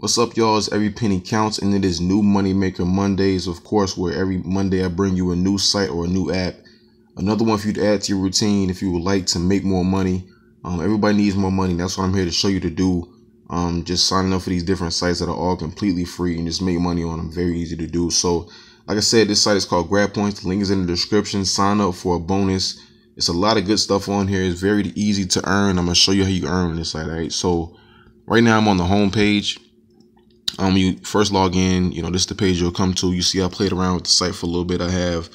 What's up, y'all? It's Every Penny Counts, and it is New Moneymaker Mondays, of course, where every Monday I bring you a new site or a new app. Another one for you to add to your routine if you would like to make more money. Everybody needs more money. That's what I'm here to show you to do. Just signing up for these different sites that are all completely free and just make money on them. Very easy to do. So, like I said, this site is called Grabpoints. The link is in the description. Sign up for a bonus. It's a lot of good stuff on here. It's very easy to earn. I'm going to show you how you earn on this site. All right. So, right now I'm on the home page. You first log in, this is the page you'll come to. You see I played around with the site for a little bit. I have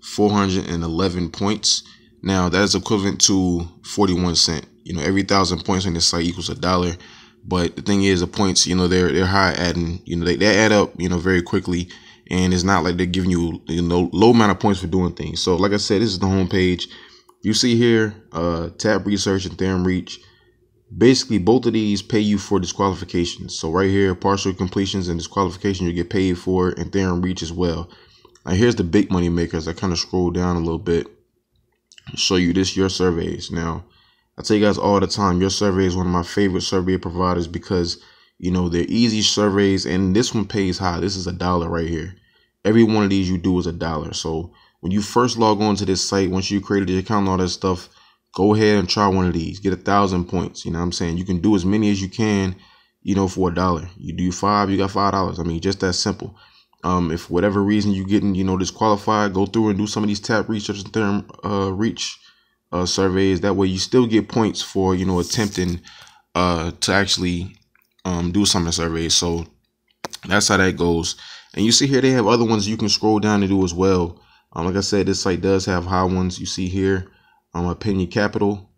411 points. Now that is equivalent to 41 cents. Every 1,000 points on this site equals $1. But the thing is, the points, they're high adding, they add up, very quickly. And it's not like they're giving you, low amount of points for doing things. So like I said, this is the home page. You see here, tab research and theorem reach. Basically, both of these pay you for disqualifications. So right here, partial completions and disqualification, you get paid for, and theorem reach as well. Now here's the big money makers. I kind of scroll down a little bit, show you this, your surveys. Now, I tell you guys all the time, your survey is one of my favorite survey providers because, they're easy surveys, and this one pays high. This is $1 right here. Every one of these you do is $1. So when you first log on to this site, once you created your account and all that stuff, go ahead and try one of these. Get 1,000 points. You know what I'm saying? You can do as many as you can, for $1. You do 5, you got $5. I mean, just that simple. If for whatever reason you getting, disqualified, go through and do some of these tab research and theorem reach surveys. That way you still get points for, attempting to actually do some of the surveys. So that's how that goes. And you see here they have other ones you can scroll down and do as well. Like I said, this site does have high ones. You see here. Opinion Capital,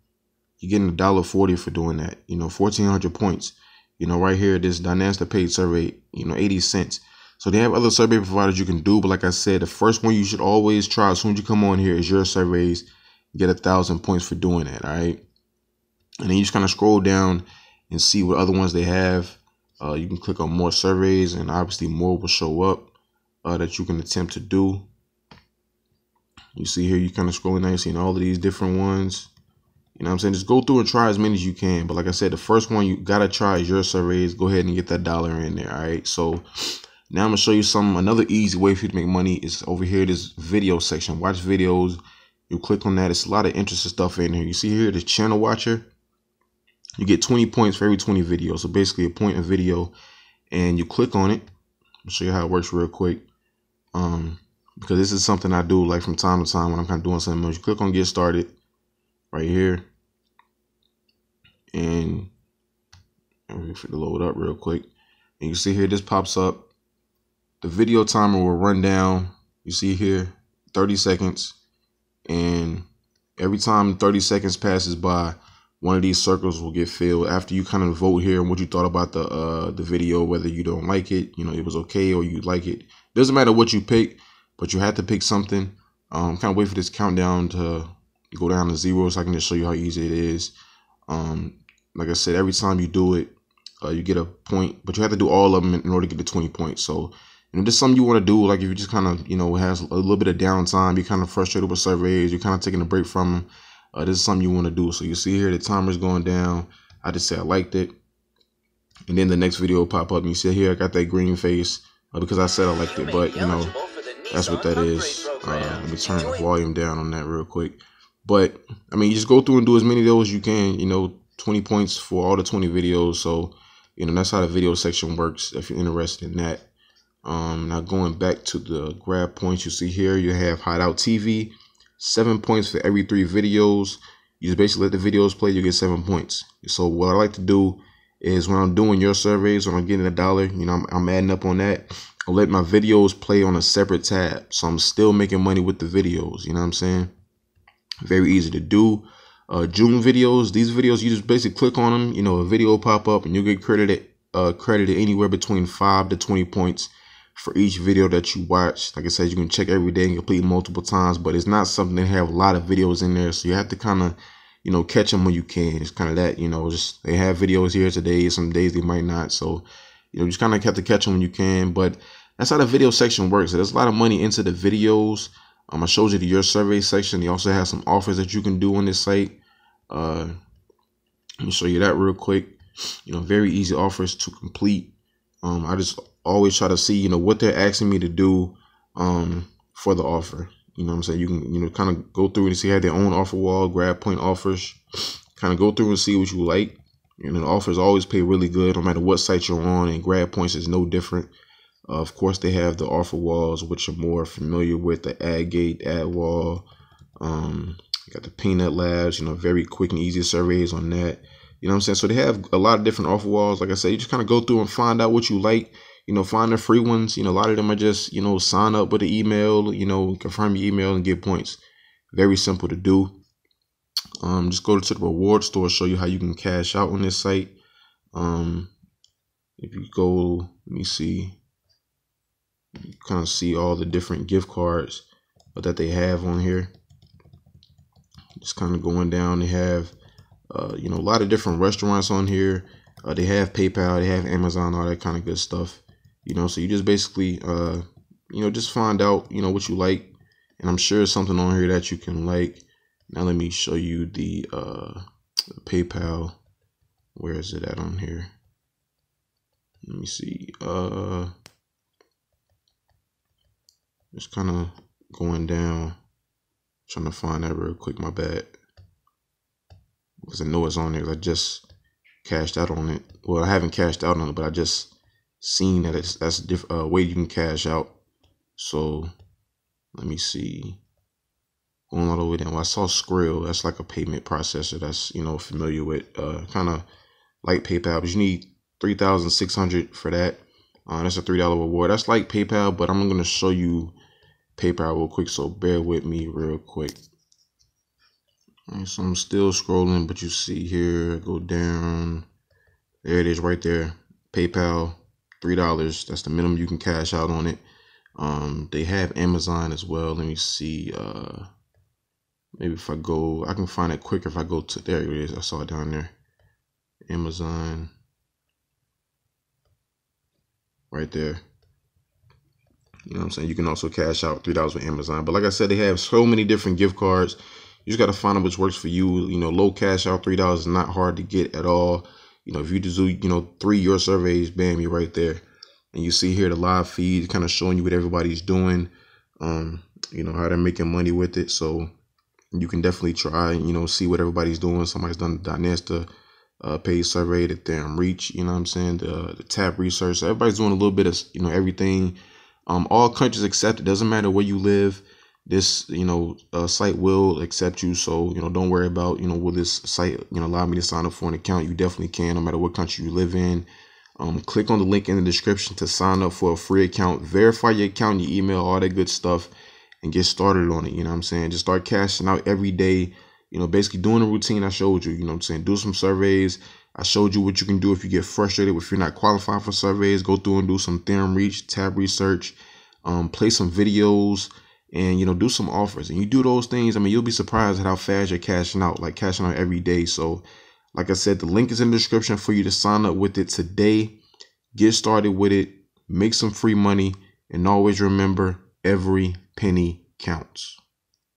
you're getting $1.40 for doing that. 1,400 points. Right here, this Dynasta paid survey, 80 cents. So they have other survey providers you can do, but like I said, the first one you should always try as soon as you come on here is your surveys. Get 1,000 points for doing that. All right, and then you just kind of scroll down and see what other ones they have. You can click on more surveys, and obviously more will show up that you can attempt to do. You see here, you kind of scrolling down, you're seeing all of these different ones. You know what I'm saying? Just go through and try as many as you can. But like I said, the first one you got to try is your surveys. Go ahead and get that $1 in there. All right. So now I'm going to show you another easy way for you to make money is over here, this video section. Watch videos. You click on that. It's a lot of interesting stuff in here. You see here, the channel watcher. You get 20 points for every 20 videos. So basically a point a video. And you click on it. I'll show you how it works real quick. Because this is something I do like from time to time when I'm kind of doing something else. You click on get started right here. And I'm wait for it to load up real quick. And you see here, this pops up. The video timer will run down. You see here, 30 seconds. And every time 30 seconds passes by, one of these circles will get filled after you kind of vote here and what you thought about the video, whether you don't like it, it was okay, or you like it. Doesn't matter what you pick. But you have to pick something. Kind of wait for this countdown to go down to 0 so I can just show you how easy it is. Like I said, every time you do it, you get a point. But you have to do all of them in order to get the 20 points. So, this is something you want to do. Like if you just kind of, has a little bit of downtime, you're kind of frustrated with surveys, you're kind of taking a break from them. This is something you want to do. So you see here, the timer's going down. I just say I liked it. And then the next video will pop up. And you see here, I got that green face because I said I liked it. But, that's what that is. Let me turn the volume down on that real quick. But, you just go through and do as many of those as you can. 20 points for all the 20 videos. So, that's how the video section works if you're interested in that. Now, going back to the grab points, you see here, you have Hideout TV. 7 points for every 3 videos. You just basically let the videos play, you get 7 points. So, what I like to do is when I'm doing your surveys, when I'm getting $1, I'm adding up on that. I'll let my videos play on a separate tab. So I'm still making money with the videos. You know what I'm saying? Very easy to do. June videos. These videos, you just basically click on them. A video will pop up and you get credited anywhere between 5 to 20 points for each video that you watch. Like I said, you can check every day and complete multiple times. But it's not something that have a lot of videos in there. So you have to kind of, catch them when you can. It's kind of that, just they have videos here today. Some days they might not. So, just kind of have to catch them when you can. But that's how the video section works. So there's a lot of money into the videos. I showed you your survey section. They also have some offers that you can do on this site. Let me show you that real quick. Very easy offers to complete. I just always try to see, you know, what they're asking me to do for the offer. You know what I'm saying? You can, you know, kind of go through and see, have their own offer wall, Grabpoint offers, kind of go through and see what you like. And the offers always pay really good no matter what site you're on, and Grabpoints is no different. Of course, they have the offer walls, which are more familiar with, the ad gate, ad wall. You got the Peanut Labs, you know, very quick and easy surveys on that. You know what I'm saying? So they have a lot of different offer walls. Like I said, you just kind of go through and find out what you like. You know, find the free ones. You know, a lot of them are just, you know, sign up with an email, you know, confirm your email and get points. Very simple to do. Just go to the reward store, show you how you can cash out on this site. If you go, let me see, you kind of see all the different gift cards that they have on here. Just kind of going down, they have, you know, a lot of different restaurants on here. They have PayPal, they have Amazon, all that kind of good stuff. You know, so you just basically, you know, just find out, you know, what you like. And I'm sure there's something on here that you can like. Now let me show you the PayPal. Where is it at on here? Let me see. Just kind of going down, trying to find that real quick. My bad, because I know it's on there. I just cashed out on it. Well, I haven't cashed out on it, but I just seen that that's a different way you can cash out. So let me see. Going all the way down, well, I saw Skrill. That's like a payment processor that's, you know, familiar with, kind of like PayPal, but you need 3,600 for that. That's a $3 reward. That's like PayPal, but I'm going to show you PayPal real quick, so bear with me real quick. All right, so I'm still scrolling, but you see here, go down. There it is right there. PayPal, $3. That's the minimum you can cash out on it. They have Amazon as well. Let me see. Maybe if I go, I can find it quicker if I go to, there it is. I saw it down there. Amazon. Right there. You know what I'm saying? You can also cash out $3 with Amazon. But like I said, they have so many different gift cards. You just got to find out which works for you. You know, low cash out, $3 is not hard to get at all. You know, if you just do, you know, 3 your surveys, bam, you're right there. And you see here the live feed kind of showing you what everybody's doing, you know, how they're making money with it. So you can definitely try, you know, see what everybody's doing. Somebody's done the Dynasta paid survey, the Theorem Reach, you know what I'm saying, the tap research. So everybody's doing a little bit of, you know, everything. All countries accept it. Doesn't matter where you live. This, you know, site will accept you. So, you know, don't worry about, you know, will this site, you know, allow me to sign up for an account? You definitely can, no matter what country you live in. Click on the link in the description to sign up for a free account. Verify your account, your email, all that good stuff, and get started on it. You know what I'm saying? Just start cashing out every day. You know, basically doing the routine I showed you. You know what I'm saying? Do some surveys. I showed you what you can do if you get frustrated, if you're not qualified for surveys. Go through and do some Theorem Reach, tab research, play some videos, and, you know, do some offers. And you do those things, I mean, you'll be surprised at how fast you're cashing out, like cashing out every day. So, like I said, the link is in the description for you to sign up with it today. Get started with it. Make some free money. And always remember, every penny counts.